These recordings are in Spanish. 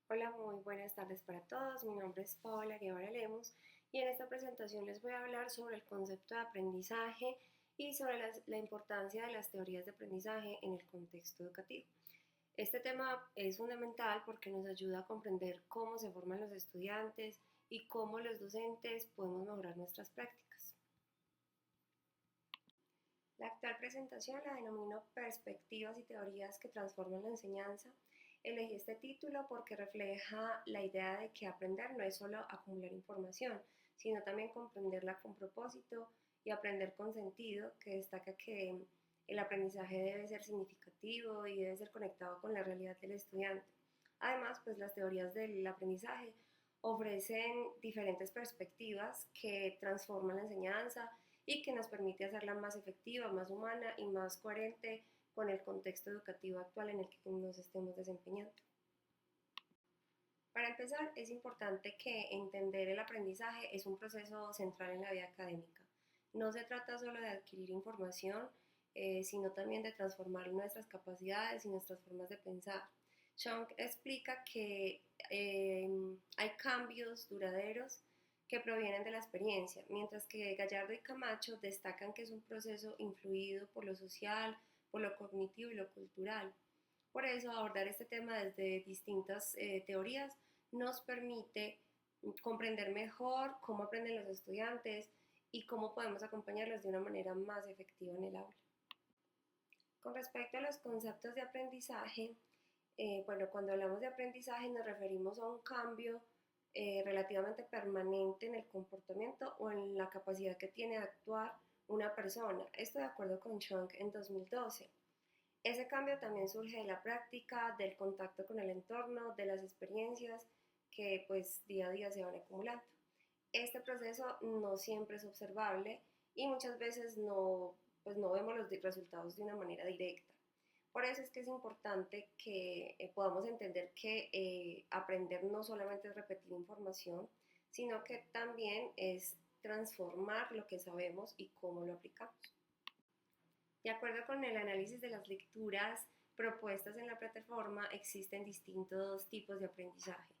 Hola, muy buenas tardes para todos. Mi nombre es Paola Guevara Lemos y en esta presentación les voy a hablar sobre el concepto de aprendizaje y sobre la importancia de las teorías de aprendizaje en el contexto educativo. Este tema es fundamental porque nos ayuda a comprender cómo se forman los estudiantes y cómo los docentes podemos mejorar nuestras prácticas. La actual presentación la denomino Perspectivas y teorías que transforman la enseñanza. Elegí este título porque refleja la idea de que aprender no es solo acumular información, sino también comprenderla con propósito y aprender con sentido, que destaca que el aprendizaje debe ser significativo y debe ser conectado con la realidad del estudiante. Además, pues las teorías del aprendizaje ofrecen diferentes perspectivas que transforman la enseñanza y que nos permite hacerla más efectiva, más humana y más coherente con el contexto educativo actual en el que nos estemos desempeñando. Para empezar, es importante que entender el aprendizaje es un proceso central en la vida académica. No se trata solo de adquirir información, sino también de transformar nuestras capacidades y nuestras formas de pensar. Chung explica que hay cambios duraderos que provienen de la experiencia, mientras que Gallardo y Camacho destacan que es un proceso influido por lo social, por lo cognitivo y lo cultural. Por eso, abordar este tema desde distintas teorías nos permite comprender mejor cómo aprenden los estudiantes y cómo podemos acompañarlos de una manera más efectiva en el aula. Con respecto a los conceptos de aprendizaje, bueno, cuando hablamos de aprendizaje nos referimos a un cambio relativamente permanente en el comportamiento o en la capacidad que tiene de actuar una persona. Esto de acuerdo con Chung en 2012. Ese cambio también surge de la práctica, del contacto con el entorno, de las experiencias que pues día a día se van acumulando. Este proceso no siempre es observable y muchas veces no vemos los resultados de una manera directa. Por eso es que es importante que podamos entender que aprender no solamente es repetir información, sino que también es transformar lo que sabemos y cómo lo aplicamos. De acuerdo con el análisis de las lecturas propuestas en la plataforma, existen distintos tipos de aprendizaje,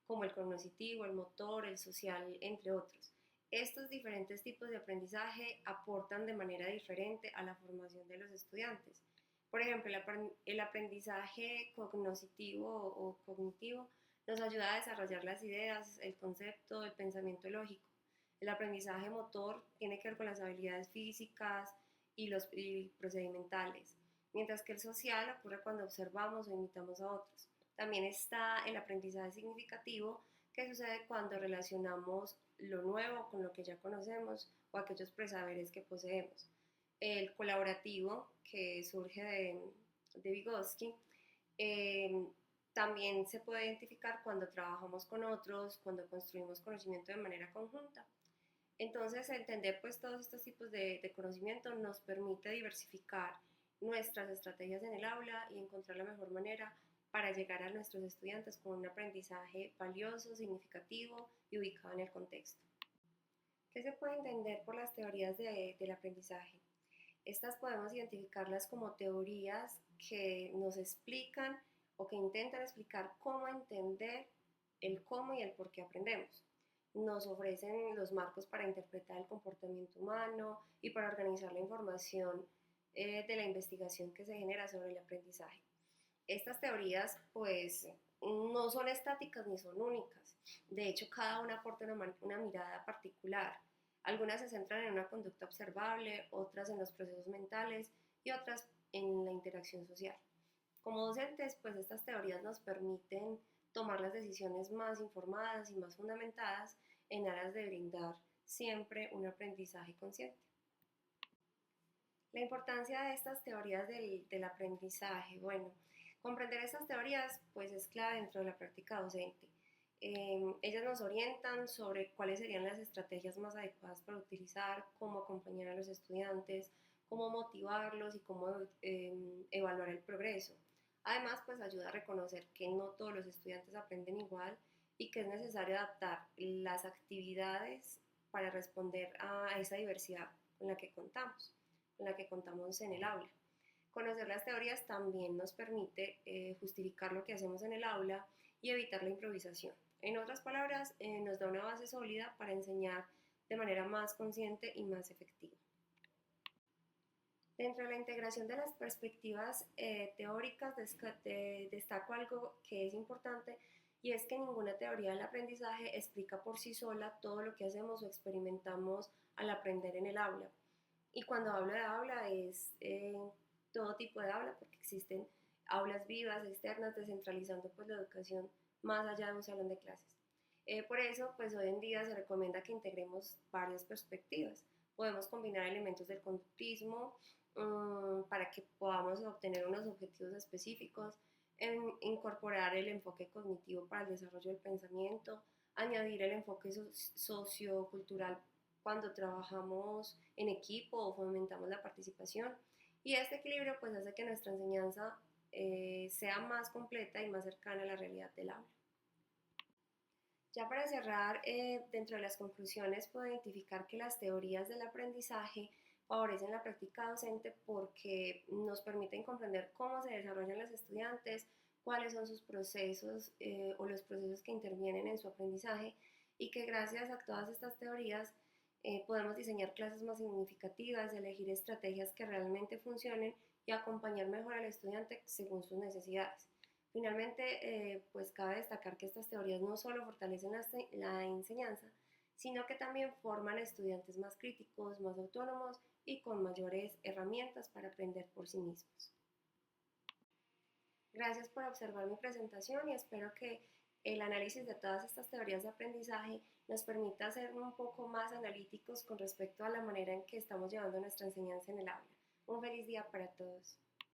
como el cognitivo, el motor, el social, entre otros. Estos diferentes tipos de aprendizaje aportan de manera diferente a la formación de los estudiantes. Por ejemplo, el aprendizaje cognitivo o cognitivo nos ayuda a desarrollar las ideas, el concepto, el pensamiento lógico. El aprendizaje motor tiene que ver con las habilidades físicas, y procedimentales, mientras que el social ocurre cuando observamos o imitamos a otros. También está el aprendizaje significativo, que sucede cuando relacionamos lo nuevo con lo que ya conocemos o aquellos presaberes que poseemos. El colaborativo, que surge de Vygotsky, eh, también se puede identificar cuando trabajamos con otros, cuando construimos conocimiento de manera conjunta. Entonces, entender pues todos estos tipos de conocimiento nos permite diversificar nuestras estrategias en el aula y encontrar la mejor manera para llegar a nuestros estudiantes con un aprendizaje valioso, significativo y ubicado en el contexto. ¿Qué se puede entender por las teorías del aprendizaje? Estas podemos identificarlas como teorías que nos explican o que intentan explicar cómo entender el cómo y el por qué aprendemos. Nos ofrecen los marcos para interpretar el comportamiento humano y para organizar la información de la investigación que se genera sobre el aprendizaje. Estas teorías pues no son estáticas ni son únicas. De hecho, cada una aporta una mirada particular. Algunas se centran en una conducta observable, otras en los procesos mentales y otras en la interacción social. Como docentes, pues estas teorías nos permiten tomar las decisiones más informadas y más fundamentadas en aras de brindar siempre un aprendizaje consciente. La importancia de estas teorías del aprendizaje, bueno, comprender estas teorías pues es clave dentro de la práctica docente. Ellas nos orientan sobre cuáles serían las estrategias más adecuadas para utilizar, cómo acompañar a los estudiantes, cómo motivarlos y cómo evaluar el progreso. Además, pues ayuda a reconocer que no todos los estudiantes aprenden igual y que es necesario adaptar las actividades para responder a esa diversidad con la que contamos en el aula. Conocer las teorías también nos permite justificar lo que hacemos en el aula y evitar la improvisación. En otras palabras, nos da una base sólida para enseñar de manera más consciente y más efectiva. Dentro de la integración de las perspectivas teóricas, destaco algo que es importante y es que ninguna teoría del aprendizaje explica por sí sola todo lo que hacemos o experimentamos al aprender en el aula. Y cuando hablo de aula es todo tipo de aula, porque existen aulas vivas, externas, descentralizando pues la educación más allá de un salón de clases. Por eso, pues hoy en día se recomienda que integremos varias perspectivas. Podemos combinar elementos del conductismo para que podamos obtener unos objetivos específicos, incorporar el enfoque cognitivo para el desarrollo del pensamiento, añadir el enfoque sociocultural cuando trabajamos en equipo o fomentamos la participación. Y este equilibrio pues hace que nuestra enseñanza sea más completa y más cercana a la realidad del aula. Ya para cerrar, dentro de las conclusiones puedo identificar que las teorías del aprendizaje favorecen la práctica docente porque nos permiten comprender cómo se desarrollan los estudiantes, cuáles son sus procesos o los procesos que intervienen en su aprendizaje y que gracias a todas estas teorías podemos diseñar clases más significativas, elegir estrategias que realmente funcionen y acompañar mejor al estudiante según sus necesidades. Finalmente, pues cabe destacar que estas teorías no solo fortalecen la enseñanza, sino que también forman estudiantes más críticos, más autónomos y con mayores herramientas para aprender por sí mismos. Gracias por observar mi presentación y espero que el análisis de todas estas teorías de aprendizaje nos permita ser un poco más analíticos con respecto a la manera en que estamos llevando nuestra enseñanza en el aula. Un feliz día para todos.